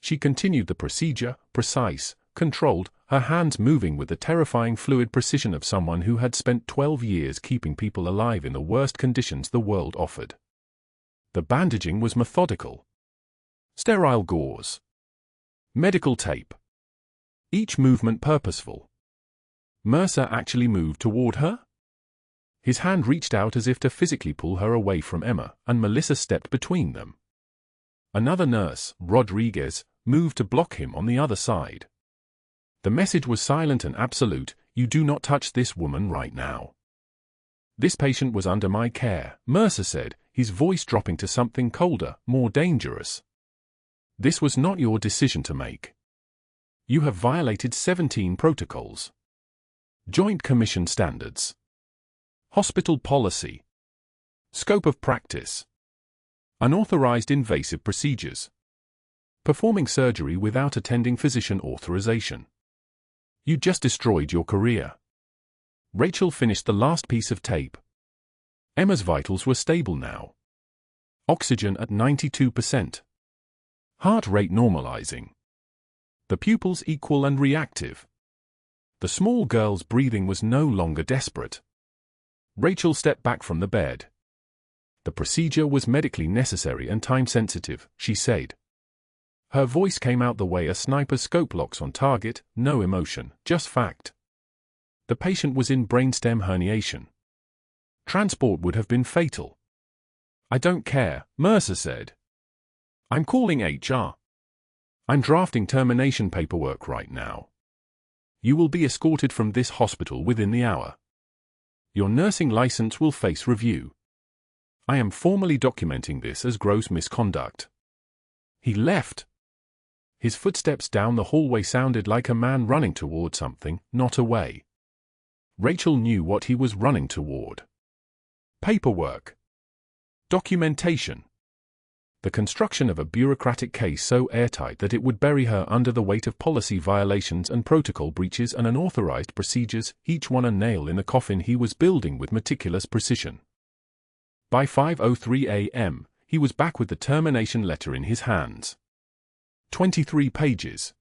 She continued the procedure, precise, controlled, her hands moving with the terrifying fluid precision of someone who had spent 12 years keeping people alive in the worst conditions the world offered. The bandaging was methodical. Sterile gauze. Medical tape. Each movement purposeful. Mercer actually moved toward her? His hand reached out as if to physically pull her away from Emma, and Melissa stepped between them. Another nurse, Rodriguez, moved to block him on the other side. The message was silent and absolute: you do not touch this woman right now. This patient was under my care, Mercer said, his voice dropping to something colder, more dangerous. This was not your decision to make. You have violated 17 protocols. Joint Commission standards. Hospital policy. Scope of practice. Unauthorized invasive procedures. Performing surgery without attending physician authorization. You just destroyed your career. Rachel finished the last piece of tape. Emma's vitals were stable now. Oxygen at 92%. Heart rate normalizing. The pupils equal and reactive. The small girl's breathing was no longer desperate. Rachel stepped back from the bed. The procedure was medically necessary and time-sensitive, she said. Her voice came out the way a sniper's scope locks on target, no emotion, just fact. The patient was in brainstem herniation. Transport would have been fatal. I don't care, Mercer said. I'm calling HR. I'm drafting termination paperwork right now. You will be escorted from this hospital within the hour. Your nursing license will face review. I am formally documenting this as gross misconduct. He left. His footsteps down the hallway sounded like a man running toward something, not away. Rachel knew what he was running toward. Paperwork. Documentation. The construction of a bureaucratic case so airtight that it would bury her under the weight of policy violations and protocol breaches and unauthorized procedures, each one a nail in the coffin he was building with meticulous precision. By 5:03 a.m., he was back with the termination letter in his hands. 23 pages.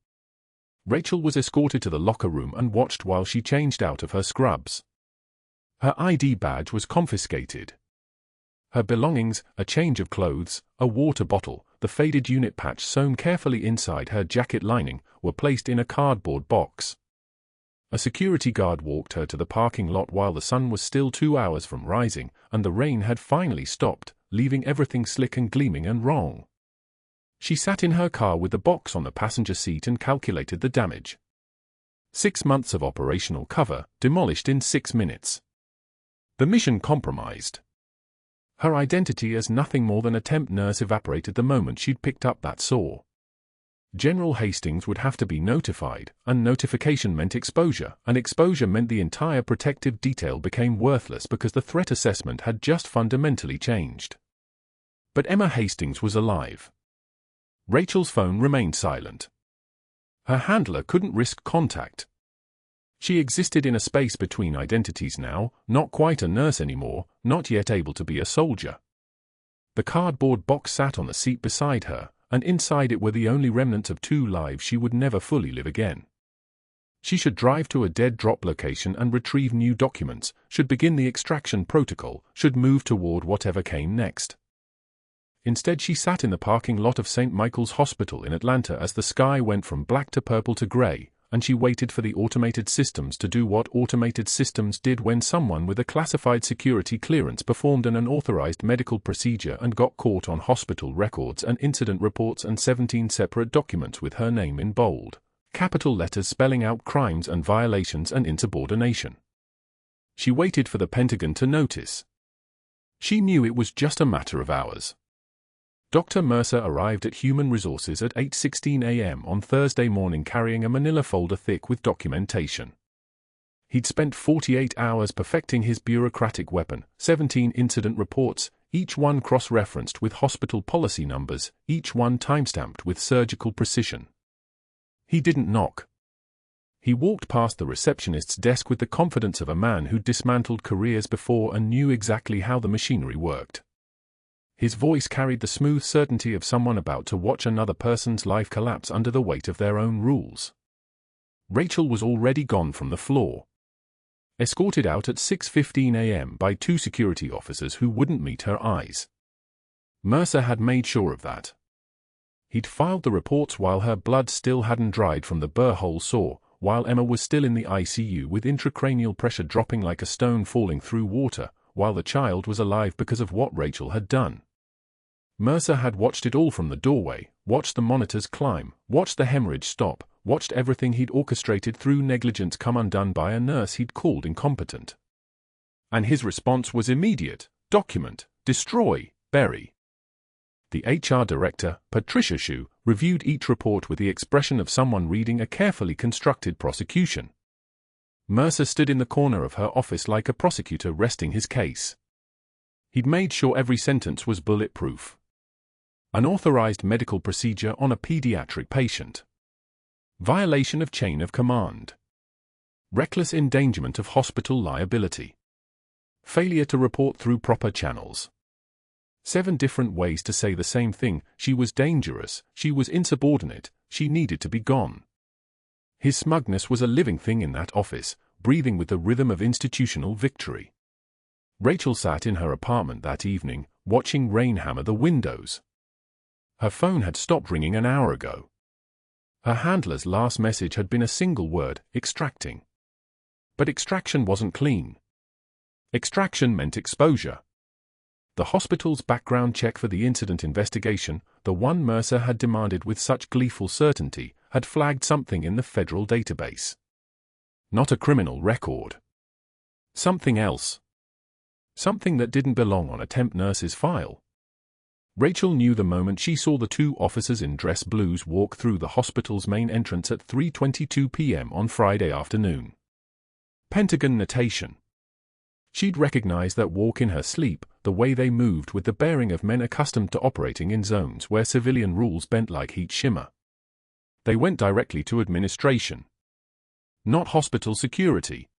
Rachel was escorted to the locker room and watched while she changed out of her scrubs. Her ID badge was confiscated. Her belongings, a change of clothes, a water bottle, the faded unit patch sewn carefully inside her jacket lining, were placed in a cardboard box. A security guard walked her to the parking lot while the sun was still 2 hours from rising, and the rain had finally stopped, leaving everything slick and gleaming and wrong. She sat in her car with the box on the passenger seat and calculated the damage. 6 months of operational cover, demolished in 6 minutes. The mission compromised. Her identity as nothing more than a temp nurse evaporated the moment she'd picked up that saw. General Hastings would have to be notified, and notification meant exposure, and exposure meant the entire protective detail became worthless because the threat assessment had just fundamentally changed. But Emma Hastings was alive. Rachel's phone remained silent. Her handler couldn't risk contact. She existed in a space between identities now, not quite a nurse anymore, not yet able to be a soldier. The cardboard box sat on the seat beside her, and inside it were the only remnants of 2 lives she would never fully live again. She should drive to a dead drop location and retrieve new documents, should begin the extraction protocol, should move toward whatever came next. Instead, she sat in the parking lot of St. Michael's Hospital in Atlanta as the sky went from black to purple to gray, and she waited for the automated systems to do what automated systems did when someone with a classified security clearance performed an unauthorized medical procedure and got caught on hospital records and incident reports and 17 separate documents with her name in bold, capital letters spelling out crimes and violations and insubordination. She waited for the Pentagon to notice. She knew it was just a matter of hours. Dr. Mercer arrived at Human Resources at 8:16 a.m. on Thursday morning carrying a manila folder thick with documentation. He'd spent 48 hours perfecting his bureaucratic weapon, 17 incident reports, each one cross-referenced with hospital policy numbers, each one timestamped with surgical precision. He didn't knock. He walked past the receptionist's desk with the confidence of a man who'd dismantled careers before and knew exactly how the machinery worked. His voice carried the smooth certainty of someone about to watch another person's life collapse under the weight of their own rules. Rachel was already gone from the floor, escorted out at 6:15 a.m. by 2 security officers who wouldn't meet her eyes. Mercer had made sure of that. He'd filed the reports while her blood still hadn't dried from the burr hole sore, while Emma was still in the ICU with intracranial pressure dropping like a stone falling through water, while the child was alive because of what Rachel had done. Mercer had watched it all from the doorway, watched the monitors climb, watched the hemorrhage stop, watched everything he'd orchestrated through negligence come undone by a nurse he'd called incompetent. And his response was immediate: document, destroy, bury. The HR director, Patricia Shu, reviewed each report with the expression of someone reading a carefully constructed prosecution. Mercer stood in the corner of her office like a prosecutor resting his case. He'd made sure every sentence was bulletproof. Unauthorized medical procedure on a pediatric patient. Violation of chain of command. Reckless endangerment of hospital liability. Failure to report through proper channels. 7 different ways to say the same thing: she was dangerous, she was insubordinate, she needed to be gone. His smugness was a living thing in that office, breathing with the rhythm of institutional victory. Rachel sat in her apartment that evening, watching rain hammer the windows. Her phone had stopped ringing an hour ago. Her handler's last message had been a single word: extracting. But extraction wasn't clean. Extraction meant exposure. The hospital's background check for the incident investigation, the one Mercer had demanded with such gleeful certainty, had flagged something in the federal database. Not a criminal record. Something else. Something that didn't belong on a temp nurse's file. Rachel knew the moment she saw the 2 officers in dress blues walk through the hospital's main entrance at 3:22 p.m. on Friday afternoon. Pentagon notation. She'd recognized that walk in her sleep, the way they moved with the bearing of men accustomed to operating in zones where civilian rules bent like heat shimmer. They went directly to administration. Not hospital security.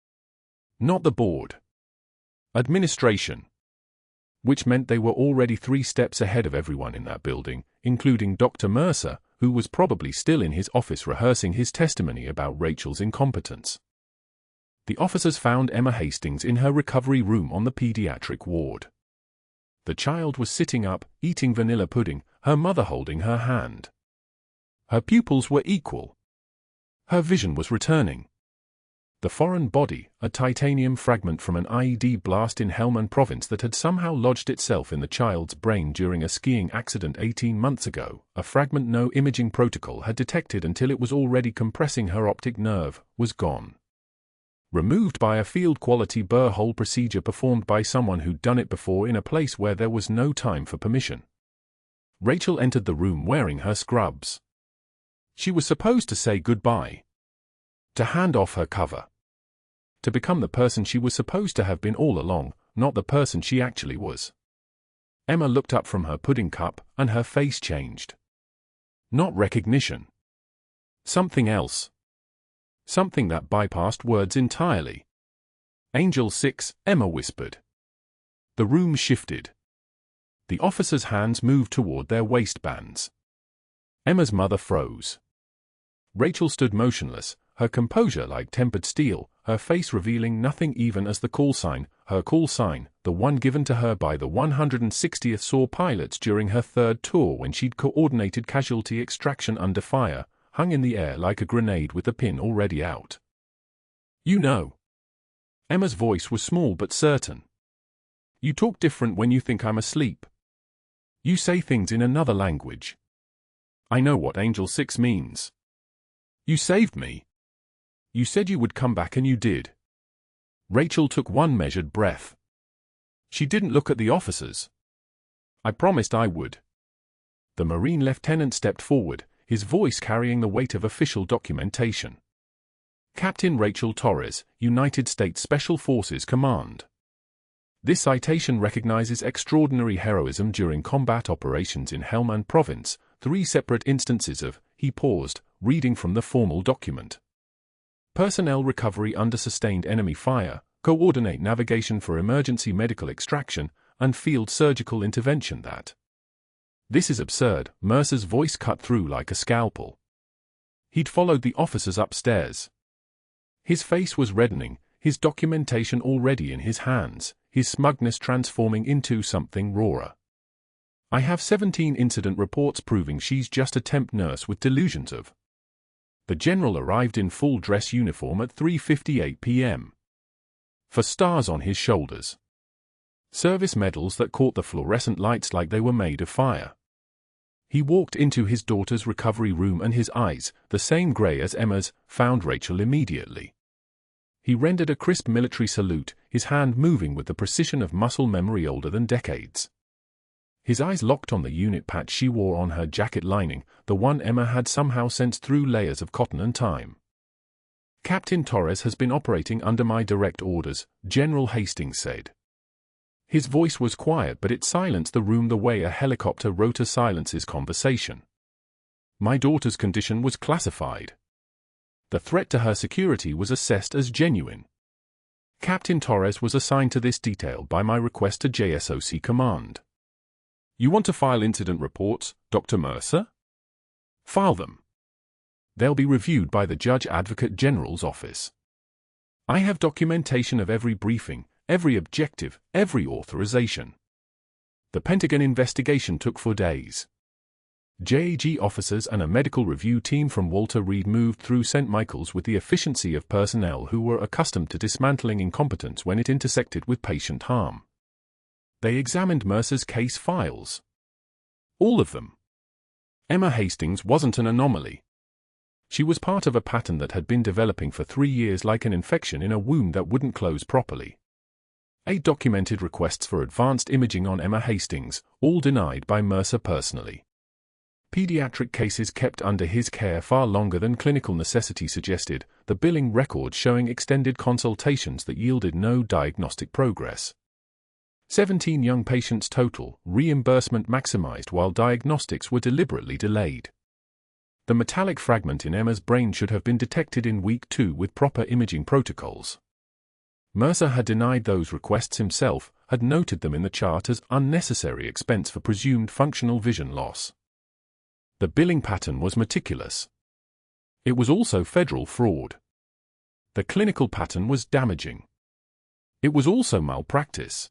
Not the board. Administration. Which meant they were already 3 steps ahead of everyone in that building, including Dr. Mercer, who was probably still in his office rehearsing his testimony about Rachel's incompetence. The officers found Emma Hastings in her recovery room on the pediatric ward. The child was sitting up, eating vanilla pudding, her mother holding her hand. Her pupils were equal. Her vision was returning. The foreign body, a titanium fragment from an IED blast in Helmand province that had somehow lodged itself in the child's brain during a skiing accident 18 months ago, a fragment no imaging protocol had detected until it was already compressing her optic nerve, was gone. Removed by a field-quality burr hole procedure performed by someone who'd done it before in a place where there was no time for permission. Rachel entered the room wearing her scrubs. She was supposed to say goodbye. To hand off her cover. To become the person she was supposed to have been all along, not the person she actually was. Emma looked up from her pudding cup, and her face changed. Not recognition. Something else. Something that bypassed words entirely. Angel 6, Emma whispered. The room shifted. The officers' hands moved toward their waistbands. Emma's mother froze. Rachel stood motionless, her composure like tempered steel, her face revealing nothing even as the call sign, her call sign, the one given to her by the 160th SAW pilots during her 3rd tour when she'd coordinated casualty extraction under fire, hung in the air like a grenade with the pin already out. You know. Emma's voice was small but certain. You talk different when you think I'm asleep. You say things in another language. I know what Angel 6 means. You saved me. You said you would come back and you did. Rachel took one measured breath. She didn't look at the officers. I promised I would. The Marine lieutenant stepped forward, his voice carrying the weight of official documentation. Captain Rachel Torres, United States Special Forces Command. This citation recognizes extraordinary heroism during combat operations in Helmand Province, 3 separate instances of, he paused, reading from the formal document. Personnel recovery under sustained enemy fire, coordinate navigation for emergency medical extraction, and field surgical intervention that. This is absurd, Mercer's voice cut through like a scalpel. He'd followed the officers upstairs. His face was reddening, his documentation already in his hands, his smugness transforming into something rawer. I have 17 incident reports proving she's just a temp nurse with delusions of. The general arrived in full dress uniform at 3:58 p.m. For stars on his shoulders. Service medals that caught the fluorescent lights like they were made of fire. He walked into his daughter's recovery room and his eyes, the same grey as Emma's, found Rachel immediately. He rendered a crisp military salute, his hand moving with the precision of muscle memory older than decades. His eyes locked on the unit patch she wore on her jacket lining, the one Emma had somehow sensed through layers of cotton and time. "Captain Torres has been operating under my direct orders," General Hastings said. His voice was quiet, but it silenced the room the way a helicopter rotor silences conversation. "My daughter's condition was classified. The threat to her security was assessed as genuine. Captain Torres was assigned to this detail by my request to JSOC Command." "You want to file incident reports, Dr. Mercer?" "File them. They'll be reviewed by the Judge Advocate General's office. I have documentation of every briefing, every objective, every authorization. The Pentagon investigation took 4 days. JAG officers and a medical review team from Walter Reed moved through St. Michael's with the efficiency of personnel who were accustomed to dismantling incompetence when it intersected with patient harm. They examined Mercer's case files. All of them. Emma Hastings wasn't an anomaly. She was part of a pattern that had been developing for 3 years, like an infection in a wound that wouldn't close properly. 8 documented requests for advanced imaging on Emma Hastings, all denied by Mercer personally. Pediatric cases kept under his care far longer than clinical necessity suggested, the billing record showing extended consultations that yielded no diagnostic progress. 17 young patients total, reimbursement maximized while diagnostics were deliberately delayed. The metallic fragment in Emma's brain should have been detected in week 2 with proper imaging protocols. Mercer had denied those requests himself, had noted them in the chart as unnecessary expense for presumed functional vision loss. The billing pattern was meticulous. It was also federal fraud. The clinical pattern was damaging. It was also malpractice.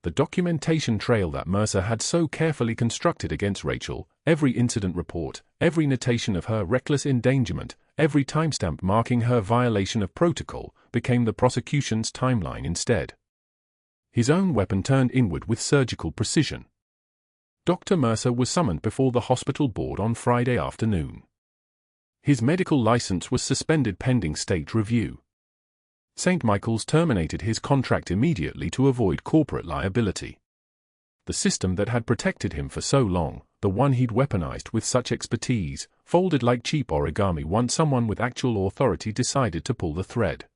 The documentation trail that Mercer had so carefully constructed against Rachel, every incident report, every notation of her reckless endangerment, every timestamp marking her violation of protocol, became the prosecution's timeline instead. His own weapon turned inward with surgical precision. Dr. Mercer was summoned before the hospital board on Friday afternoon. His medical license was suspended pending state review. St. Michael's terminated his contract immediately to avoid corporate liability. The system that had protected him for so long, the one he'd weaponized with such expertise, folded like cheap origami once someone with actual authority decided to pull the thread.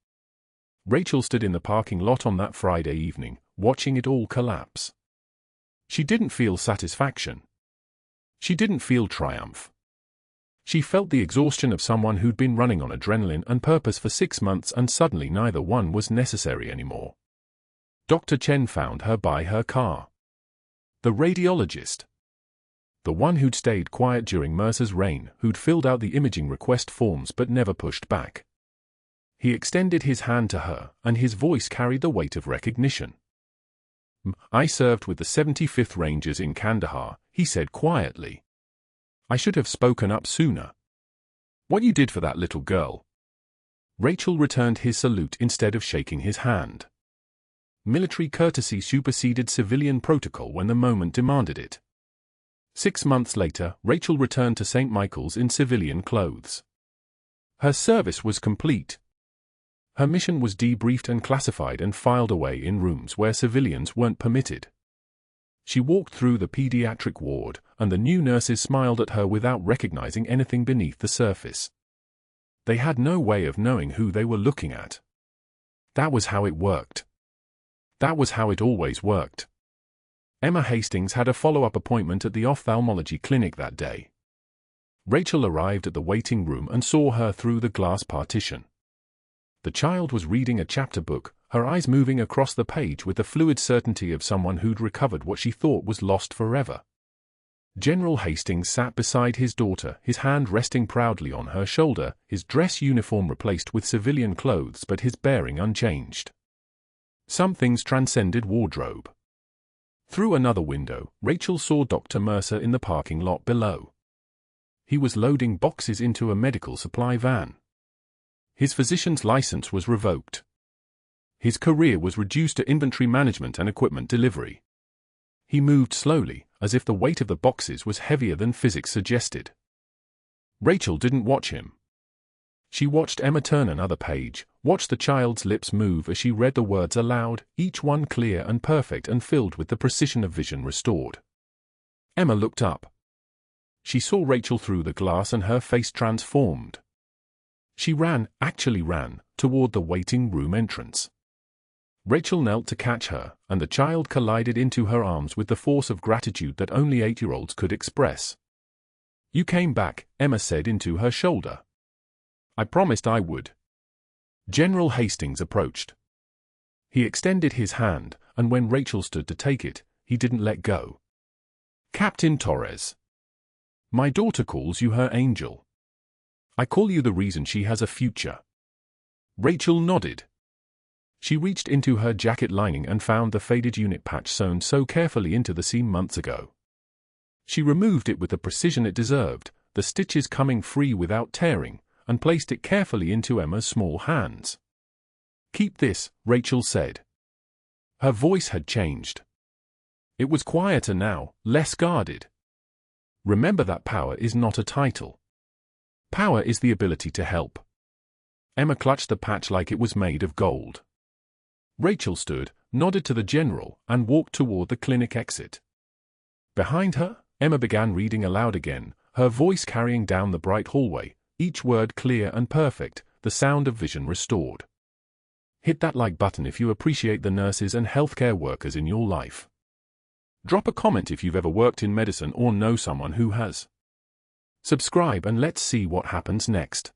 Rachel stood in the parking lot on that Friday evening, watching it all collapse. She didn't feel satisfaction. She didn't feel triumph. She felt the exhaustion of someone who'd been running on adrenaline and purpose for 6 months and suddenly neither one was necessary anymore. Dr. Chen found her by her car. The radiologist. The one who'd stayed quiet during Mercer's reign, who'd filled out the imaging request forms but never pushed back. He extended his hand to her, and his voice carried the weight of recognition. "I served with the 75th Rangers in Kandahar," he said quietly. "I should have spoken up sooner. What you did for that little girl." Rachel returned his salute instead of shaking his hand. Military courtesy superseded civilian protocol when the moment demanded it. 6 months later, Rachel returned to St. Michael's in civilian clothes. Her service was complete. Her mission was debriefed and classified and filed away in rooms where civilians weren't permitted. She walked through the pediatric ward, and the new nurses smiled at her without recognizing anything beneath the surface. They had no way of knowing who they were looking at. That was how it worked. That was how it always worked. Emma Hastings had a follow-up appointment at the ophthalmology clinic that day. Rachel arrived at the waiting room and saw her through the glass partition. The child was reading a chapter book, her eyes moving across the page with the fluid certainty of someone who'd recovered what she thought was lost forever. General Hastings sat beside his daughter, his hand resting proudly on her shoulder, his dress uniform replaced with civilian clothes but his bearing unchanged. Some things transcended wardrobe. Through another window, Rachel saw Dr. Mercer in the parking lot below. He was loading boxes into a medical supply van. His physician's license was revoked. His career was reduced to inventory management and equipment delivery. He moved slowly, as if the weight of the boxes was heavier than physics suggested. Rachel didn't watch him. She watched Emma turn another page, watched the child's lips move as she read the words aloud, each one clear and perfect and filled with the precision of vision restored. Emma looked up. She saw Rachel through the glass and her face transformed. She actually ran, toward the waiting room entrance. Rachel knelt to catch her, and the child collided into her arms with the force of gratitude that only 8-year-olds could express. "You came back," Emma said into her shoulder. "I promised I would." General Hastings approached. He extended his hand, and when Rachel stood to take it, he didn't let go. "Captain Torres. My daughter calls you her angel. I call you the reason she has a future." Rachel nodded. She reached into her jacket lining and found the faded unit patch sewn so carefully into the seam months ago. She removed it with the precision it deserved, the stitches coming free without tearing, and placed it carefully into Emma's small hands. "Keep this," Rachel said. Her voice had changed. It was quieter now, less guarded. "Remember that power is not a title. Power is the ability to help." Emma clutched the patch like it was made of gold. Rachel stood, nodded to the general, and walked toward the clinic exit. Behind her, Emma began reading aloud again, her voice carrying down the bright hallway, each word clear and perfect, the sound of vision restored. Hit that like button if you appreciate the nurses and healthcare workers in your life. Drop a comment if you've ever worked in medicine or know someone who has. Subscribe and let's see what happens next.